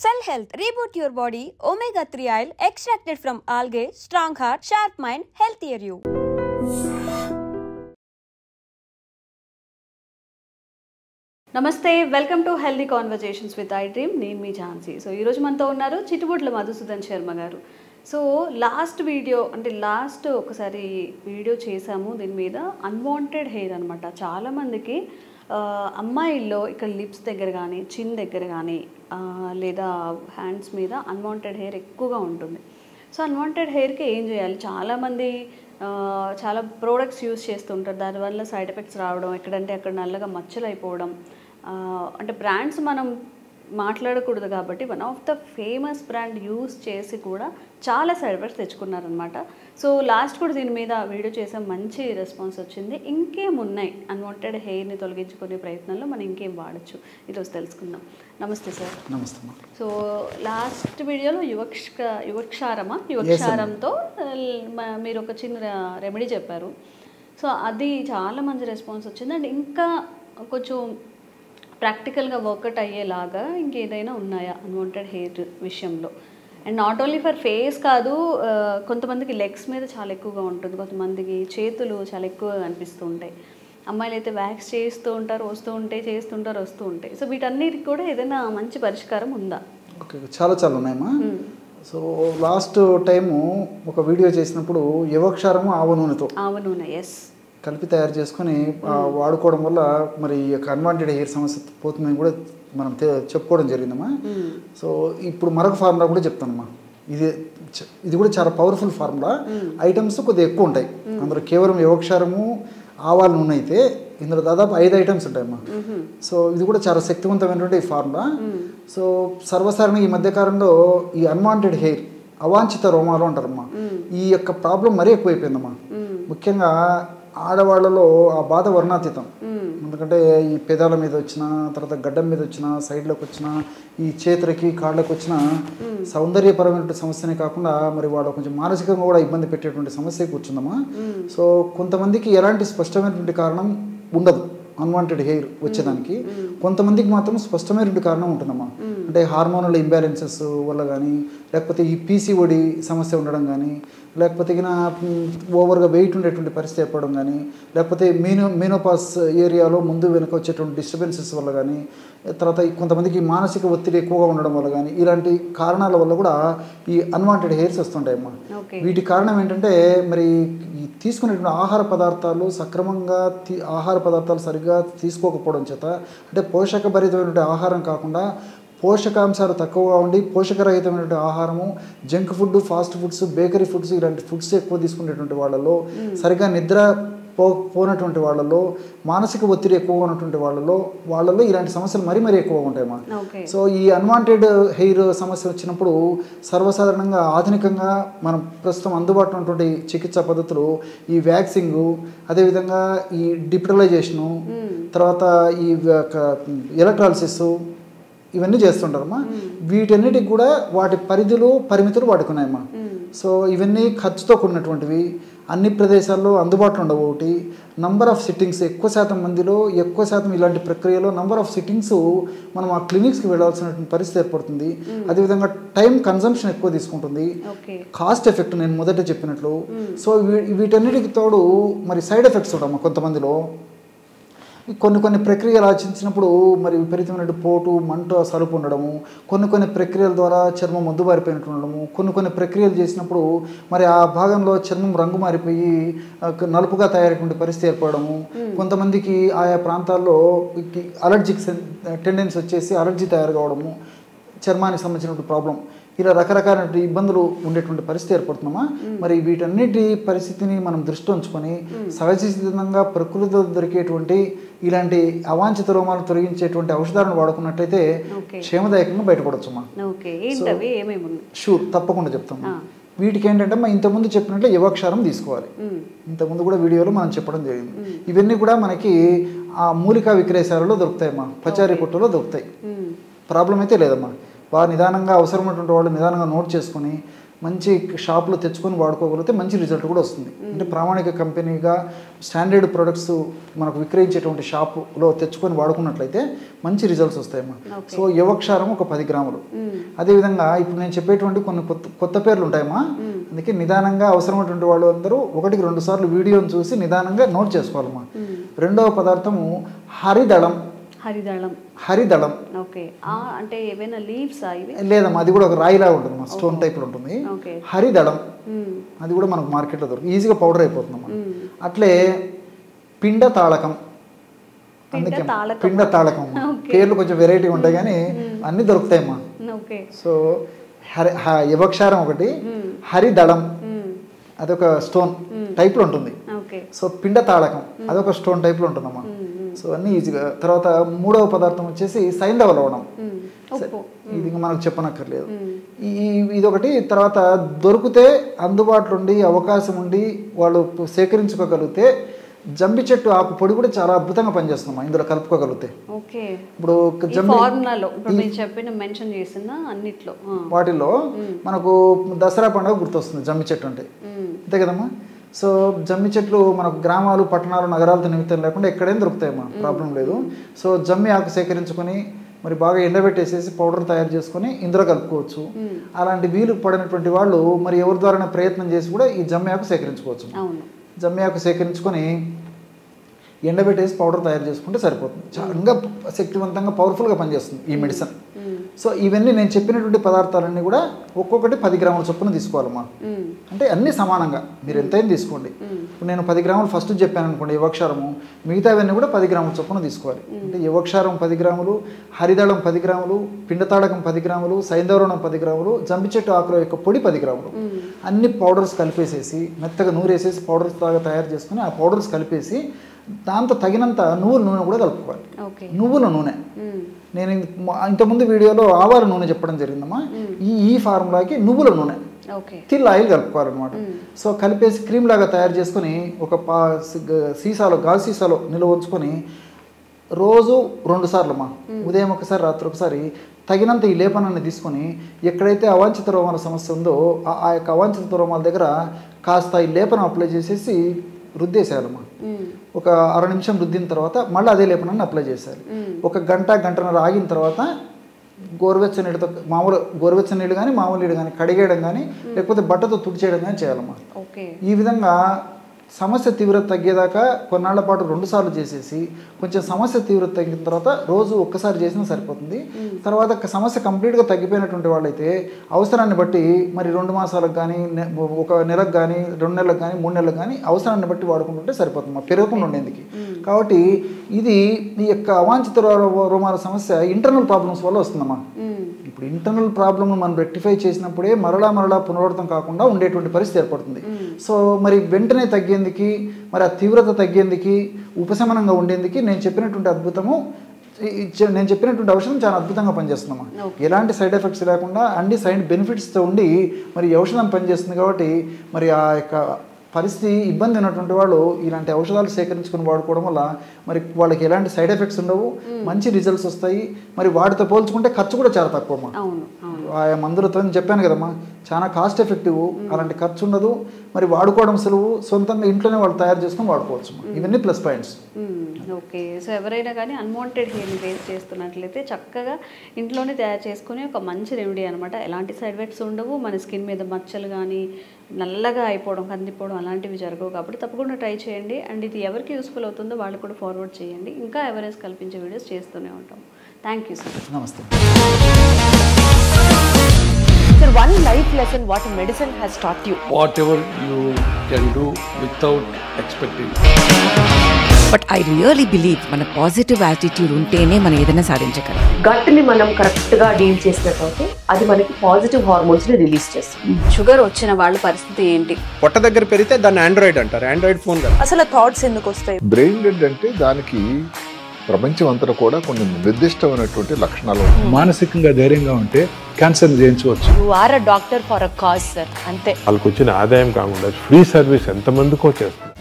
Cell Health, reboot your body, omega-3 oil extracted from algae, strong heart, sharp mind, healthier you. నమస్తే, welcome to healthy conversations with I dream. నేను మీ Jhansi. So ఈరోజు మనతో ఉన్నారు చిట్టుబుట్ల మధుసూదన్ శర్మ గారు. So last ఒకసారి video చేసాము దీని మీద, అన్వాంటెడ్ హెయిర్ అనమాట. చాలామందికి అమ్మాయిల్లో ఇక్కడ లిప్స్ దగ్గర కానీ చిన్ దగ్గర కానీ లేదా హ్యాండ్స్ మీద అన్వాంటెడ్ హెయిర్ ఎక్కువగా ఉంటుంది. సో అన్వాంటెడ్ హెయిర్కి ఏం చేయాలి? చాలామంది చాలా ప్రోడక్ట్స్ యూస్ చేస్తుంటారు, దానివల్ల సైడ్ ఎఫెక్ట్స్ రావడం, ఎక్కడంటే అక్కడ నల్లగా మచ్చలు అయిపోవడం. అంటే బ్రాండ్స్ మనం మాట్లాడకూడదు కాబట్టి one of the famous brand use చేసి కూడా చాలా సైడ్ ఎఫెక్ట్స్ తెచ్చుకున్నారనమాట. సో లాస్ట్ కూడా దీని మీద వీడియో చేసాం, మంచి రెస్పాన్స్ వచ్చింది. ఇంకేం ఉన్నాయి అన్వాంటెడ్ హెయిర్ని తొలగించుకునే ప్రయత్నంలో మనం ఇంకేం వాడచ్చు ఈరోజు తెలుసుకుందాం. నమస్తే సార్. నమస్తే. సో లాస్ట్ వీడియోలో యువక్షారంతో మీరు ఒక చిన్న రెమెడీ చెప్పారు. సో అది చాలా మంచి రెస్పాన్స్ వచ్చింది. అండ్ ఇంకా కొంచెం ప్రాక్టికల్గా వర్కౌట్ అయ్యేలాగా ఇంకేదైనా ఉన్నాయా అన్వాంటెడ్ హెయిర్ విషయంలో? And not only for face కాదు, కొంతమందికి లెగ్స్ మీద చాలా ఎక్కువగా ఉంటుంది, కొంతమందికి చేతులు చాలా ఎక్కువగా కనిపిస్తూ ఉంటాయి. అమ్మాయిలు అయితే వ్యాక్స్ చేస్తూ ఉంటారు, వస్తూ ఉంటాయి. సో వీటన్నిటికి కూడా ఏదైనా మంచి పరిష్కారం ఉందా? ఓకే, చాలా ఉన్నాయమ్మా. సో లాస్ట్ టైము ఒక వీడియో చేసినప్పుడు యువక్షారము ఆవ నూనె ఎస్ కలిపి తయారు చేసుకొని వాడుకోవడం వల్ల మరి ఈ యొక్క అన్వాంటెడ్ హెయిర్ సమస్య పోతుందని కూడా మనం చెప్పుకోవడం జరిగిందమ్మా. సో ఇప్పుడు మరొక ఫార్ములా కూడా చెప్తానమ్మా. ఇది కూడా చాలా పవర్ఫుల్ ఫార్ములా. ఐటమ్స్ కొద్దిగా ఎక్కువ ఉంటాయి అందులో. కేవలం యువక్షారము ఆవాల నూనె అయితే ఇందులో దాదాపు 5 ఐటమ్స్ ఉంటాయమ్మా. సో ఇది కూడా చాలా శక్తివంతమైనటువంటి ఫార్ములా. సో సర్వసాధారణంగా ఈ మధ్యకాలంలో ఈ అన్వాంటెడ్ హెయిర్, అవాంఛిత రోమాలు అంటారమ్మా, ఈ యొక్క ప్రాబ్లం మరీ ఎక్కువైపోయిందమ్మా. ముఖ్యంగా ఆడవాళ్ళలో ఆ బాధ వర్ణాతీతం. ఎందుకంటే ఈ పెదాల మీద వచ్చిన, తర్వాత గడ్డం మీద వచ్చిన, సైడ్లోకి వచ్చిన, ఈ చేతులకి కాళ్ళకి వచ్చిన సౌందర్యపరమైనటువంటి సమస్యనే కాకుండా మరి వాళ్ళు కొంచెం మానసికంగా కూడా ఇబ్బంది పెట్టేటువంటి సమస్య కూర్చుందమ్మా. సో కొంతమందికి ఎలాంటి స్పష్టమైనటువంటి కారణం ఉండదు అన్వాంటెడ్ హెయిర్ వచ్చేదానికి, కొంతమందికి మాత్రం స్పష్టమైనటువంటి కారణం ఉంటుందమ్మా. అంటే హార్మోనల్ ఇంబ్యాలెన్సెస్ వల్ల కానీ, లేకపోతే ఈ పీసీఓడి సమస్య ఉండడం కానీ, లేకపోతే ఓవర్గా వెయిట్ ఉండేటువంటి పరిస్థితి ఏర్పడడం కానీ, లేకపోతే మీనోపాస్ ఏరియాలో ముందు వెనుక వచ్చేటువంటి డిస్టర్బెన్సెస్ వల్ల కానీ, తర్వాత కొంతమందికి మానసిక ఒత్తిడి ఎక్కువగా ఉండడం వల్ల కానీ, ఇలాంటి కారణాల వల్ల కూడా ఈ అన్వాంటెడ్ హెయిర్స్ వస్తుంటాయమ్మా. వీటి కారణం ఏంటంటే మరి తీసుకునేటువంటి ఆహార పదార్థాలు సక్రమంగా ఆహార పదార్థాలు సరిగ్గా తీసుకోకపోవడం చేత, అంటే పోషకభరితమైనటువంటి ఆహారం కాకుండా పోషకాంశాలు తక్కువగా ఉండి పోషకరహితమైనటువంటి ఆహారము, junk food, fast foods, bakery foods, ఇలాంటి ఫుడ్స్ ఎక్కువ తీసుకునేటువంటి వాళ్ళలో, సరిగ్గా నిద్ర పోనటువంటి వాళ్ళలో, మానసిక ఒత్తిడి ఎక్కువగా ఉన్నటువంటి వాళ్ళలో ఇలాంటి సమస్యలు మరీ ఎక్కువగా ఉంటాయమ్మా. సో ఈ అన్వాంటెడ్ హెయిర్ సమస్య వచ్చినప్పుడు సర్వసాధారణంగా ఆధునికంగా మనం ప్రస్తుతం అందుబాటులో ఉన్నటువంటి చికిత్సా పద్ధతులు ఈ వ్యాక్సింగు, అదేవిధంగా ఈ డిప్టలైజేషను, తర్వాత ఈ ఎలక్ట్రాలిసిస్, ఇవన్నీ చేస్తుంటారమ్మా. వీటన్నిటికి కూడా వాటి పరిమితులు వాడుకున్నాయమ్మా. సో ఇవన్నీ ఖర్చుతో కూడినటువంటివి, అన్ని ప్రదేశాల్లో అందుబాటులో ఉండవు. ఒకటి నంబర్ ఆఫ్ సిట్టింగ్స్, ఎక్కువ శాతం ఇలాంటి ప్రక్రియలో నంబర్ ఆఫ్ సిట్టింగ్స్ మనం ఆ క్లినిక్స్కి వెళ్ళాల్సినటువంటి పరిస్థితి ఏర్పడుతుంది. అదేవిధంగా టైం కన్సంప్షన్ ఎక్కువ తీసుకుంటుంది, కాస్ట్ ఎఫెక్ట్ నేను మొదట చెప్పినట్లు. సో వీటన్నిటికి తోడు మరి సైడ్ ఎఫెక్ట్స్ ఉంటామా కొంతమందిలో. కొన్ని ప్రక్రియలు ఆచరించినప్పుడు మరి విపరీతమైన పోటు, మంట, సలుపు ఉండడము, కొన్ని ప్రక్రియల ద్వారా చర్మం మొద్దుబారిపోయినట్టు ఉండడము, కొన్ని ప్రక్రియలు చేసినప్పుడు మరి ఆ భాగంలో చర్మం రంగు మారిపోయి నలుపుగా తయారైనటువంటి పరిస్థితి ఏర్పడము, కొంతమందికి ఆయా ప్రాంతాల్లో అలర్జిక్ టెండెన్సీ వచ్చేసి అలర్జీ తయారు కావడము, చర్మానికి సంబంధించినటువంటి ప్రాబ్లం, ఇలా రకరకాల ఇబ్బందులు ఉండేటువంటి పరిస్థితి ఏర్పడుతున్నామా. మరి వీటన్నిటి పరిస్థితిని మనం దృష్టి ఉంచుకొని సహజసిద్ధంగా ప్రకృతిలో దొరికేటువంటి ఇలాంటి అవాంఛిత రోమాలను తొలగించేటువంటి ఔషధాలను వాడుకున్నట్లయితే క్షేమదాయకంగా బయటపడవచ్చుమా. షూర్, తప్పకుండా చెప్తాము. వీటికి ఏంటంటే ఇంతకుముందు చెప్పినట్లు యువక్షారం తీసుకోవాలి. ఇంతకుముందు కూడా వీడియోలో మనం చెప్పడం జరిగింది. ఇవన్నీ కూడా మనకి ఆ మూలికా విక్రయశాలలో దొరుకుతాయమ్మా, పచారీ కొట్టులో దొరుకుతాయి. ప్రాబ్లం అయితే లేదమ్మా. నిదానంగా అవసరమైనటువంటి వాళ్ళు నిదానంగా నోట్ చేసుకొని మంచి షాప్లో తెచ్చుకొని వాడుకోగలిగితే మంచి రిజల్ట్ కూడా వస్తుంది. అంటే ప్రామాణిక కంపెనీగా స్టాండర్డ్ ప్రొడక్ట్స్ మనకు విక్రయించేటువంటి షాపులో తెచ్చుకొని వాడుకున్నట్లయితే మంచి రిజల్ట్స్ వస్తాయమ్మా. సో యవక్షారం ఒక 10 గ్రాములు. అదేవిధంగా ఇప్పుడు నేను చెప్పేటువంటి కొన్ని కొత్త పేర్లు ఉంటాయమ్మా, అందుకే నిదానంగా అవసరమైనటువంటి వాళ్ళు అందరూ 1-2 సార్లు వీడియోని చూసి నిదానంగా నోట్ చేసుకోవాలమ్మా. రెండవ పదార్థము హరిదళం. హరిదళం ఓకే, అంటే ఏమైనా లీవ్స్ లేదమ్మా, అది కూడా ఒక రాయిలా ఉంటుంది, స్టోన్ టైప్లో ఉంటుంది. హరిదళం అది కూడా మనకు మార్కెట్లో దొరుకుతుంది, ఈజీగా పౌడర్ అయిపోతుందమ్మా. అట్లే పిండ తాళకం, అందుకే పిండ తాళకం పేర్లు కొంచెం వెరైటీ ఉంటాయి కానీ అన్నీ దొరుకుతాయమ్మా. సో యవక్షారం ఒకటి, హరిదళం అదొక స్టోన్ టైప్లో ఉంటుంది. సో పిండ తాళకం అదొక స్టోన్ టైప్లో ఉంటుందమ్మా. సో అన్నీ ఈజీగా. తర్వాత మూడవ పదార్థం వచ్చేసి సైంధవ లవణం, ఇది మనకు చెప్పనక్కర్లేదు. ఇదొకటి. తర్వాత దొరికితే అందుబాటులో ఉండి అవకాశం ఉండి వాళ్ళు సేకరించుకోగలిగితే జంబి చెట్టు ఆకు పొడి కూడా చాలా అద్భుతంగా పనిచేస్తుందమ్మా ఇందులో కలుపుకోగలిగితే. ఇప్పుడు వాటిల్లో మనకు దసరా పండుగ గుర్తొస్తుంది జమ్మి చెట్టు అంటే, అంతే కదమ్మా. సో జమ్మి చెట్లు మనకు గ్రామాలు పట్టణాలు నగరాలతో నిమిత్తం లేకుండా ఎక్కడైనా దొరుకుతాయమ్మా, ప్రాబ్లం లేదు. సో జమ్మి ఆకు సేకరించుకొని మరి బాగా ఎండబెట్టేసేసి పౌడర్ తయారు చేసుకొని ఇందులో కలుపుకోవచ్చు. అలాంటి వీలు పడినటువంటి వాళ్ళు మరి ఎవరి ద్వారా ప్రయత్నం చేసి కూడా ఈ జమ్మి ఆకు సేకరించుకోవచ్చు. జమ్మి ఆకు సేకరించుకొని ఎండబెట్టేసి పౌడర్ తయారు చేసుకుంటే సరిపోతుంది. చాలా శక్తివంతంగా పవర్ఫుల్గా పనిచేస్తుంది ఈ మెడిసిన్. సో ఇవన్నీ నేను చెప్పినటువంటి పదార్థాలన్నీ కూడా ఒక్కొక్కటి 10 గ్రాముల చొప్పున తీసుకోవాలమ్మా. అంటే అన్నీ సమానంగా మీరు ఎంతైనా తీసుకోండి. ఇప్పుడు నేను 10 గ్రాములు ఫస్ట్ చెప్పాను అనుకోండి యవక్షారము, మిగతావన్నీ కూడా 10 గ్రాముల చొప్పున తీసుకోవాలి. అంటే యవక్షారం 10 గ్రాములు, హరిదళం 10 గ్రాములు, పిండతాడకం 10 గ్రాములు, సైంధవరణం 10 గ్రాములు, జంబి చెట్టు ఆకుల యొక్క పొడి 10 గ్రాములు, అన్ని పౌడర్స్ కలిపేసేసి మెత్తగా నూరేసేసి పౌడర్స్ లాగా తయారు చేసుకుని ఆ పౌడర్స్ కలిపేసి దాంతో తగినంత నువ్వుల నూనె కూడా కలుపుకోవాలి. నువ్వుల నూనె నేను ఇంతకుముందు వీడియోలో ఆవాల నూనె చెప్పడం జరిగిందమ్మా. ఈ ఫార్ములాకి నువ్వుల నూనె తిల్ ఆయిల్ కలుపుకోవాలన్నమాట. సో కలిపేసి క్రీమ్ లాగా తయారు చేసుకొని ఒక సీసాలో గాజు సీసాలో నిల్వ ఉంచుకొని రోజు 2 సార్లు ఉదయం ఒకసారి రాత్రి ఒకసారి తగినంత ఈ లేపనాన్ని తీసుకొని ఎక్కడైతే అవాంఛిత రోమాల సమస్య ఉందో ఆ యొక్క అవాంఛిత రోమాల దగ్గర కాస్త ఈ లేపనం అప్లై చేసేసి రుద్దేసేయాలమ్మా. ఒక 6 నిమిషం రుద్దిన తర్వాత మళ్ళీ అదే లేపనాన్ని అప్లై చేసేయాలి. ఒక గంటన్నర ఆగిన తర్వాత గోరువెచ్చని నీళ్ళతో మామూలు గోరువెచ్చని నీళ్ళు కానీ మామూలు నీళ్ళు కానీ కడిగేయడం కానీ లేకపోతే బట్టతో తుడిచేయడం కానీ చేయాలమ్మా. ఈ విధంగా సమస్య తీవ్రత తగ్గేదాకా కొన్నాళ్ల పాటు 2 సార్లు చేసేసి కొంచెం సమస్య తీవ్రత తగ్గిన తర్వాత రోజు ఒక్కసారి చేసినా సరిపోతుంది. తర్వాత సమస్య కంప్లీట్గా తగ్గిపోయినటువంటి వాళ్ళైతే అవసరాన్ని బట్టి మరి 2 మాసాలకు కానీ 1 నెలకు కానీ 2 నెలలకు కానీ 3 నెలలకు కానీ అవసరాన్ని బట్టి వాడుకుంటుంటే సరిపోతుంది పెరగకుండా ఉండేందుకు. కాబట్టి ఇది ఈ యొక్క అవాంఛిత రోమాల సమస్య ఇంటర్నల్ ప్రాబ్లమ్స్ వల్ల వస్తుందమ్మా. ఇప్పుడు ఇంటర్నల్ ప్రాబ్లమ్ మనం రెక్టిఫై చేసినప్పుడే మరలా పునరావృతం కాకుండా ఉండేటువంటి పరిస్థితి ఏర్పడుతుంది. సో మరి వెంటనే తగ్గేందుకు మరి ఆ తీవ్రత తగ్గేందుకు ఉపశమనంగా ఉండేందుకు నేను చెప్పినటువంటి ఔషధం చాలా అద్భుతంగా పనిచేస్తుందమ్మా. ఎలాంటి సైడ్ ఎఫెక్ట్స్ లేకుండా అన్ని సైడ్ బెనిఫిట్స్తో ఉండి మరి ఔషధం పనిచేస్తుంది. కాబట్టి మరి ఆ యొక్క పరిస్థితి ఇబ్బంది ఉన్నటువంటి వాళ్ళు ఇలాంటి ఔషధాలు సేకరించుకొని వాడుకోవడం వల్ల మరి వాళ్ళకి ఎలాంటి సైడ్ ఎఫెక్ట్స్ ఉండవు, మంచి రిజల్ట్స్ వస్తాయి. మరి వాటితో పోల్చుకుంటే ఖర్చు కూడా చాలా తక్కువమ్మా. ఆ మందులతో చెప్పాను కదమ్మా, చాలా కాస్ట్ ఎఫెక్టివ్, అలాంటి ఖర్చు ఉండదు. మరి వాడుకోవడం సులువు, సొంతంగా ఇంట్లోనే వాళ్ళు తయారు చేసుకొని వాడుకోవచ్చు. ఇవన్నీ ప్లస్ పాయింట్స్. ఓకే, సో ఎవరైనా కానీ అన్వాంటెడ్ హెయిర్ని ఫేస్ చేస్తున్నట్లయితే చక్కగా ఇంట్లోనే తయారు చేసుకుని ఒక మంచి రెమెడీ అనమాట. ఎలాంటి సైడ్ ఎఫెక్ట్స్ ఉండవు, మన స్కిన్ మీద మచ్చలు కానీ నల్లగా అయిపోవడం కందిపోవడం అలాంటివి జరగవు. కాబట్టి తప్పకుండా ట్రై చేయండి. అండ్ ఇది ఎవరికి యూస్ఫుల్ అవుతుందో వాళ్ళు కూడా ఫార్వర్డ్ చేయండి. ఇంకా అవేర్నెస్ కల్పించే వీడియోస్ చేస్తూనే ఉంటాం. Thank you sir. నమస్తే. Sir, one life lesson what medicine has taught you. Whatever you can do without expecting. But I really believe మన పాజిటివ్ యాటిట్యూడ్ ఉంటేనే మనం ఏదైనా సాధించగలం. గట్ ని మనం కరెక్ట్ గా డీల్ చేసినట్లయితే అది మనకి పాజిటివ్ హార్మోన్స్ ని రిలీజ్ చేస్తుంది. షుగర్ వచ్చిన వాళ్ళ పరిస్థితి ఏంటి? పొట్ట దగ్గర పెరిగితే దాన్ని ఆండ్రాయిడ్ అంటారు, ఆండ్రాయిడ్ ఫోన్ కదా. అసలు థాట్స్ ఎందుకు వస్తాయి? బ్రెయిన్ డెడ్ అంటే దానికి ప్రపంచం అంతా కూడా కొన్ని నిర్దిష్టమైనటువంటి లక్షణాలు. మానసికంగా ధైర్యంగా ఉంటే క్యాన్సర్ జయించవచ్చు. You are a doctor for a cause sir, అంతే. వాళ్ళకి వచ్చిన ఆదాయం కాకుండా ఫ్రీ సర్వీస్ ఎంతమందికో చేస్తుంది.